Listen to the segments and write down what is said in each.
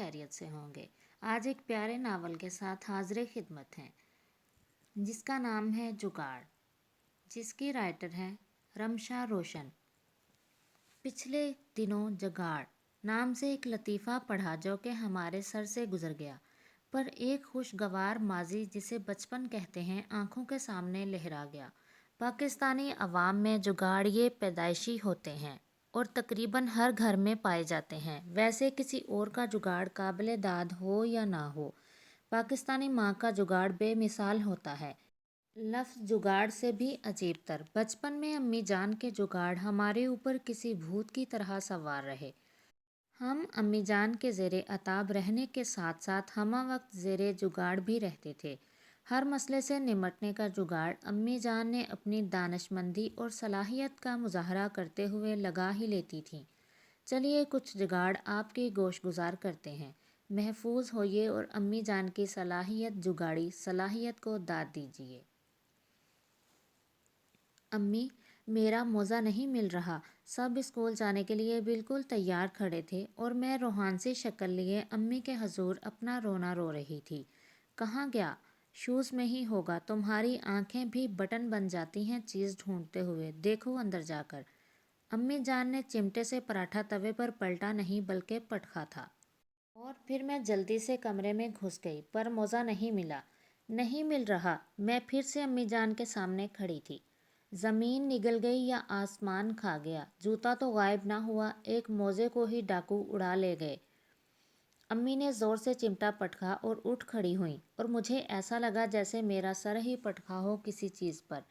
खैरियत से होंगे। आज एक प्यारे नावल के साथ हाजिर खिदमत हैं, जिसका नाम है जुगाड़, जिसकी राइटर हैं रमशा रोशन। पिछले दिनों जगाड़ नाम से एक लतीफ़ा पढ़ा जो कि हमारे सर से गुज़र गया, पर एक खुशगवार माजी जिसे बचपन कहते हैं आंखों के सामने लहरा गया। पाकिस्तानी अवाम में जुगाड़ ये पैदाइशी होते हैं और तकरीबन हर घर में पाए जाते हैं। वैसे किसी और का जुगाड़ काबिल दाद हो या ना हो, पाकिस्तानी माँ का जुगाड़ बेमिसाल होता है। लफ्ज़ जुगाड़ से भी अजीब तर। बचपन में अम्मी जान के जुगाड़ हमारे ऊपर किसी भूत की तरह सवार रहे। हम अम्मी जान के ज़ेरे अताब रहने के साथ साथ हमा वक्त ज़ेरे जुगाड़ भी रहते थे। हर मसले से निमटने का जुगाड़ अम्मी जान ने अपनी दानिशमंदी और सलाहियत का मुजाहरा करते हुए लगा ही लेती थीं। चलिए कुछ जुगाड़ आपकी गोशगुजार करते हैं। महफूज होइए और अम्मी जान की सलाहियत जुगाड़ी सलाहियत को दाद दीजिए। अम्मी, मेरा मोज़ा नहीं मिल रहा। सब स्कूल जाने के लिए बिल्कुल तैयार खड़े थे और मैं रूहान सी शक्ल लिए अम्मी के हजूर अपना रोना रो रही थी। कहाँ गया? शूज़ में ही होगा। तुम्हारी आंखें भी बटन बन जाती हैं चीज़ ढूंढते हुए। देखो अंदर जाकर। अम्मी जान ने चिमटे से पराठा तवे पर पलटा नहीं बल्कि पटका था। और फिर मैं जल्दी से कमरे में घुस गई, पर मोज़ा नहीं मिला। नहीं मिल रहा। मैं फिर से अम्मी जान के सामने खड़ी थी। ज़मीन निगल गई या आसमान खा गया, जूता तो गायब ना हुआ, एक मोज़े को ही डाकू उड़ा ले गए। अम्मी ने ज़ोर से चिमटा पटका और उठ खड़ी हुई और मुझे ऐसा लगा जैसे मेरा सर ही पटका हो किसी चीज़ पर।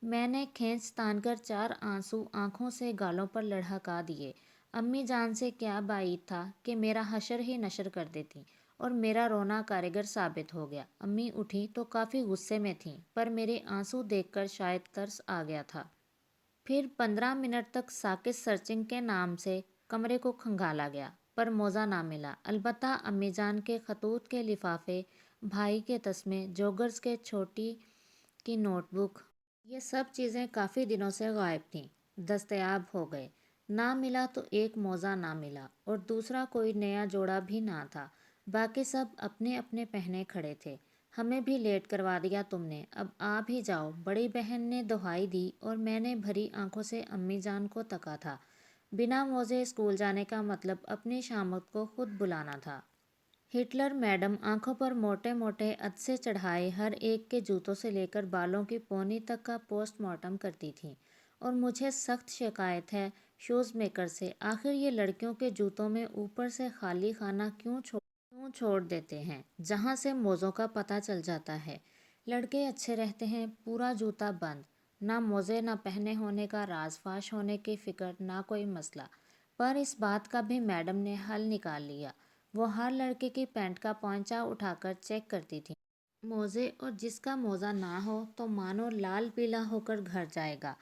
मैंने खींच तानकर 4 आंसू आंखों से गालों पर लढ़का दिए। अम्मी जान से क्या बाईत था कि मेरा हशर ही नशर कर देती और मेरा रोना कारीगर साबित हो गया। अम्मी उठी तो काफ़ी गुस्से में थीं, पर मेरे आंसू देखकर शायद तरस आ गया था। फिर 15 मिनट तक साकित सर्चिंग के नाम से कमरे को खंगाला गया, पर मोज़ा ना मिला। अलबत्ता अम्मी जान के खतूत के लिफाफे, भाई के तस्मे, जोगर्स के छोटी की नोटबुक, ये सब चीज़ें काफ़ी दिनों से गायब थीं। दस्तयाब हो गए। ना मिला तो एक मोज़ा ना मिला और दूसरा कोई नया जोड़ा भी ना था। बाकी सब अपने अपने पहने खड़े थे। हमें भी लेट करवा दिया तुमने, अब आ भी जाओ। बड़ी बहन ने दुहाई दी और मैंने भरी आंखों से अम्मी जान को तका था। बिना मोज़े स्कूल जाने का मतलब अपनी शामत को खुद बुलाना था। हिटलर मैडम आंखों पर मोटे मोटे अदसे चढ़ाए हर एक के जूतों से लेकर बालों की पोनी तक का पोस्टमार्टम करती थीं और मुझे सख्त शिकायत है शूज़ मेकर से। आखिर ये लड़कियों के जूतों में ऊपर से खाली खाना क्यों छोड़ देते हैं, जहाँ से मोज़ों का पता चल जाता है। लड़के अच्छे रहते हैं, पूरा जूता बंद। ना मोज़े ना पहने होने का राज फाश होने की फ़िक्र, ना कोई मसला। पर इस बात का भी मैडम ने हल निकाल लिया। वो हर लड़के की पैंट का पॉंचा उठाकर चेक करती थी मोज़े, और जिसका मोज़ा ना हो तो मानो लाल पीला होकर घर जाएगा,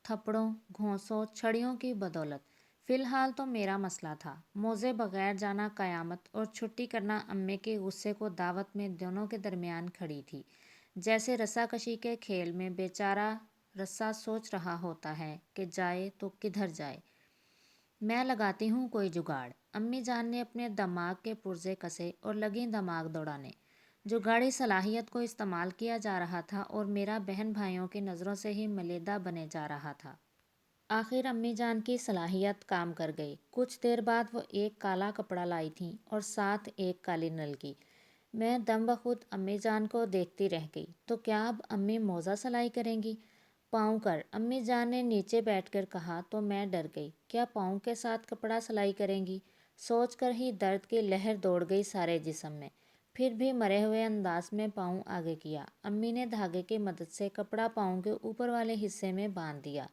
थप्पड़ों, घोंसों, छड़ियों की बदौलत। फ़िलहाल तो मेरा मसला था। मोज़े बगैर जाना कयामत और छुट्टी करना अम्मी के गुस्से को दावत में दोनों के दरमियान खड़ी थी। जैसे रस्साकशी के खेल में बेचारा रस्सा सोच रहा होता है कि जाए तो किधर जाए। मैं लगाती हूँ कोई जुगाड़। अम्मी जान ने अपने दिमाग के पुर्जे कसे और लगी दिमाग दौड़ाने। जुगाड़ी सलाहियत को इस्तेमाल किया जा रहा था और मेरा बहन भाइयों की नज़रों से ही मलीदा बने जा रहा था। आखिर अम्मी जान की सलाहियत काम कर गई। कुछ देर बाद वो एक काला कपड़ा लाई थीं और साथ एक काली नलकी। मैं दम बखुद अम्मी जान को देखती रह गई। तो क्या अब अम्मी मोज़ा सिलाई करेंगी? पाँव कर, अम्मी जान ने नीचे बैठकर कहा तो मैं डर गई। क्या पाँव के साथ कपड़ा सिलाई करेंगी? सोचकर ही दर्द की लहर दौड़ गई सारे जिस्म में। फिर भी मरे हुए अंदाज में पाँव आगे किया। अम्मी ने धागे की मदद से कपड़ा पाँव के ऊपर वाले हिस्से में बांध दिया।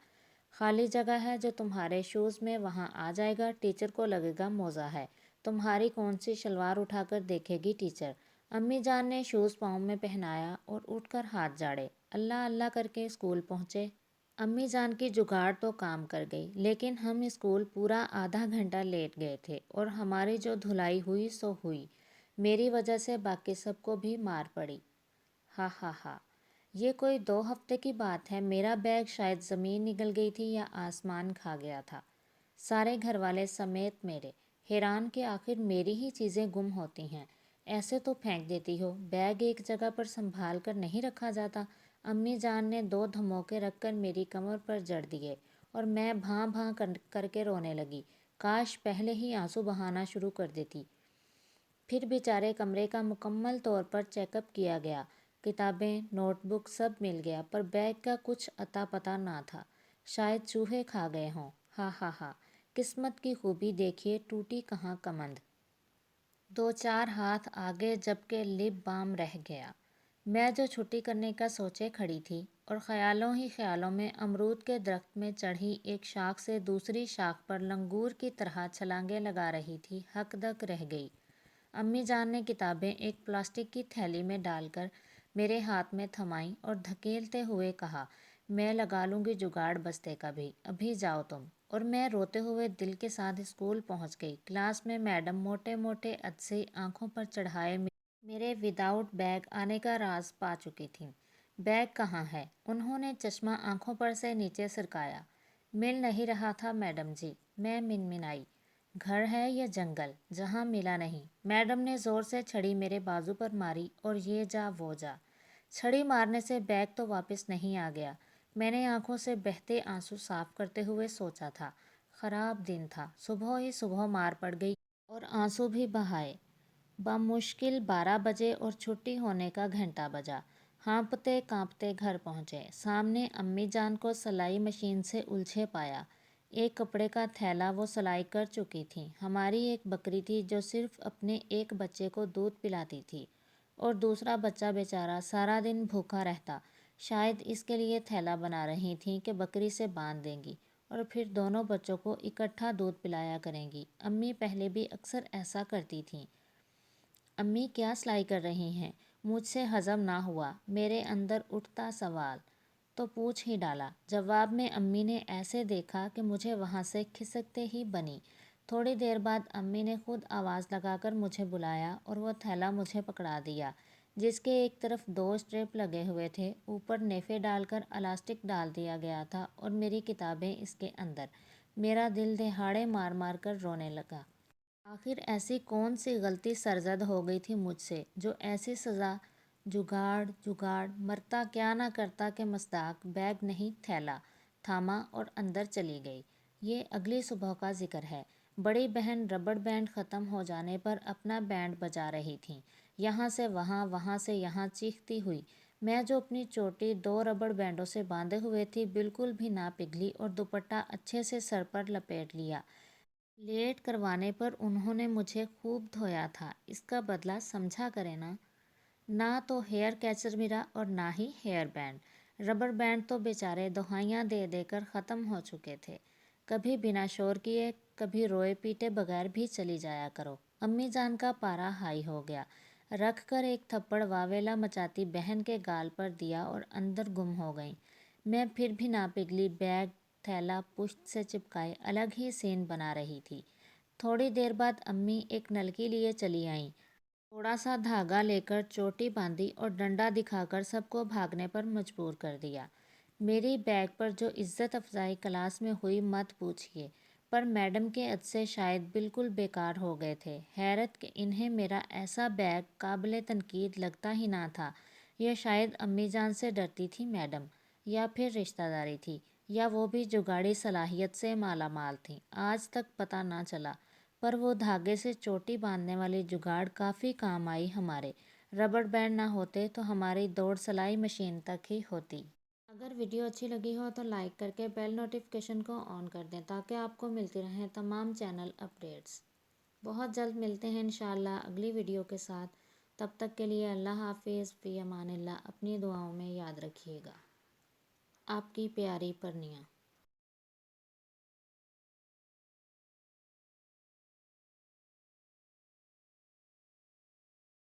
खाली जगह है जो तुम्हारे शूज़ में वहाँ आ जाएगा। टीचर को लगेगा मोज़ा है। तुम्हारी कौन सी शलवार उठाकर देखेगी टीचर। अम्मी जान ने शूज़ पाँव में पहनाया और उठकर हाथ झाड़े। अल्लाह अल्लाह करके स्कूल पहुँचे। अम्मी जान की जुगाड़ तो काम कर गई, लेकिन हम स्कूल पूरा आधा घंटा लेट गए थे और हमारी जो धुलाई हुई सो हुई। मेरी वजह से बाकी सबको भी मार पड़ी। हा हा हा। ये कोई 2 हफ्ते की बात है। मेरा बैग शायद ज़मीन निगल गई थी या आसमान खा गया था। सारे घर वाले समेत मेरे। حیران کہ آخر میری ہی چیزیں گم ہوتی ہیں، ایسے تو پھینک دیتی ہو، بیگ ایک جگہ پر سنبھال کر نہیں رکھا جاتا؟ امی جان نے دو دھموکے رکھ کر میری کمر پر جڑ دیے اور میں بھاں بھاں کر کے رونے لگی۔ کاش پہلے ہی آنسو بہانا شروع کر دیتی۔ پھر بیچارے کمرے کا مکمل طور پر چیک اپ کیا گیا، کتابیں، نوٹ بک سب مل گیا، پر بیگ کا کچھ اتا پتہ نہ تھا۔ شاید چوہے کھا گئے ہوں۔ ہا ہا ہا، قسمت کی خوبی دیکھیے ٹوٹی کہاں کمند۔ دو چار ہاتھ آگے جبکہ لپ بام رہ گیا۔ میں جو چھٹی کرنے کا سوچے کھڑی تھی اور خیالوں ہی خیالوں میں امرود کے درخت میں چڑھی ایک شاخ سے دوسری شاخ پر لنگور کی طرح چھلانگیں لگا رہی تھی، ہک دک رہ گئی۔ امی جان نے کتابیں ایک پلاسٹک کی تھیلی میں ڈال کر میرے ہاتھ میں تھمائیں اور دھکیلتے ہوئے کہا، میں لگا لوں گی جگاڑ بستے کا بھی، ابھی جاؤ تم۔ اور میں روتے ہوئے دل کے ساتھ اسکول پہنچ گئی۔ کلاس میں میڈم موٹے موٹے عدسے آنکھوں پر چڑھائے میرے وداؤٹ بیگ آنے کا راز پا چکی تھیں۔ بیگ کہاں ہے؟ انہوں نے چشمہ آنکھوں پر سے نیچے سرکایا۔ مل نہیں رہا تھا میڈم جی، میں منمنائی۔ گھر ہے یا جنگل جہاں ملا نہیں؟ میڈم نے زور سے چھڑی میرے بازو پر ماری اور یہ جا وہ جا۔ چھڑی مارنے سے بیگ تو واپس نہیں آ گیا۔ میں نے آنکھوں سے بہتے آنسو صاف کرتے ہوئے سوچا تھا، خراب دن تھا، صبح ہی صبح مار پڑ گئی اور آنسو بھی بہائے۔ بمشکل 12 بجے اور چھٹی ہونے کا گھنٹہ بجا۔ ہانپتے کانپتے گھر پہنچے۔ سامنے امی جان کو سلائی مشین سے الجھے پایا۔ ایک کپڑے کا تھیلا وہ سلائی کر چکی تھیں۔ ہماری ایک بکری تھی جو صرف اپنے ایک بچے کو دودھ پلاتی تھی اور دوسرا بچہ بیچارہ سارا دن بھوکا رہتا۔ شاید اس کے لیے تھیلا بنا رہی تھیں کہ بکری سے باندھ دیں گی اور پھر دونوں بچوں کو اکٹھا دودھ پلایا کریں گی۔ امی پہلے بھی اکثر ایسا کرتی تھیں۔ امی کیا سلائی کر رہی ہیں؟ مجھ سے ہضم نہ ہوا۔ میرے اندر اٹھتا سوال تو پوچھ ہی ڈالا۔ جواب میں امی نے ایسے دیکھا کہ مجھے وہاں سے کھسکتے ہی بنی۔ تھوڑی دیر بعد امی نے خود آواز لگا کر مجھے بلایا اور وہ تھیلا مجھے پکڑا دیا جس کے ایک طرف 2 اسٹرپ لگے ہوئے تھے، اوپر نیفے ڈال کر الاسٹک ڈال دیا گیا تھا اور میری کتابیں اس کے اندر۔ میرا دل دہاڑے مار مار کر رونے لگا۔ آخر ایسی کون سی غلطی سرزد ہو گئی تھی مجھ سے جو ایسی سزا؟ جگاڑ جگاڑ، مرتا کیا نہ کرتا کہ مصداق بیگ نہیں تھیلا تھاما اور اندر چلی گئی۔ یہ اگلی صبح کا ذکر ہے۔ بڑی بہن ربڑ بینڈ ختم ہو جانے پر اپنا بینڈ بجا رہی تھیں، یہاں سے وہاں، وہاں سے یہاں چیختی ہوئی۔ میں جو اپنی چوٹی 2 ربڑ بینڈوں سے باندھے ہوئے تھی بالکل بھی نہ پگھلی اور دوپٹہ اچھے سے سر پر لپیٹ لیا۔ لیٹ کروانے پر انہوں نے مجھے خوب دھویا تھا، اس کا بدلہ سمجھا کریں نا۔ نہ تو ہیئر کیچر ملا اور نہ ہی ہیئر بینڈ۔ ربڑ بینڈ تو بیچارے دہائیاں دے دے کر ختم ہو چکے تھے۔ کبھی بنا شور کیے، کبھی روئے پیٹے بغیر بھی چلی جایا کرو۔ امی جان کا پارا ہائی ہو گیا۔ رکھ کر ایک تھپڑ واویلا مچاتی بہن کے گال پر دیا اور اندر گم ہو گئیں۔ میں پھر بھی نہ پگھلی بیگ تھیلا پشت سے چپکائے الگ ہی سین بنا رہی تھی۔ تھوڑی دیر بعد امی ایک نلکی لیے چلی آئیں، تھوڑا سا دھاگا لے کر چوٹی باندھی اور ڈنڈا دکھا کر سب کو بھاگنے پر مجبور کر دیا۔ میری بیگ پر جو عزت افزائی کلاس میں ہوئی مت پوچھیے، پر میڈم کے عدسے شاید بالکل بیکار ہو گئے تھے۔ حیرت کہ انہیں میرا ایسا بیگ قابل تنقید لگتا ہی نہ تھا۔ یا شاید امی جان سے ڈرتی تھی میڈم، یا پھر رشتہ داری تھی، یا وہ بھی جگاڑی صلاحیت سے مالا مال تھیں، آج تک پتہ نہ چلا۔ پر وہ دھاگے سے چوٹی باندھنے والی جگاڑ کافی کام آئی ہمارے۔ ربڑ بینڈ نہ ہوتے تو ہماری دوڑ سلائی مشین تک ہی ہوتی۔ اگر ویڈیو اچھی لگی ہو تو لائک کر کے بیل نوٹیفیکیشن کو آن کر دیں تاکہ آپ کو ملتی رہیں تمام چینل اپڈیٹس۔ بہت جلد ملتے ہیں انشاءاللہ اگلی ویڈیو کے ساتھ۔ تب تک کے لیے اللہ حافظ، فی امان اللہ۔ اپنی دعاؤں میں یاد رکھیے گا۔ آپ کی پیاری پرنیا۔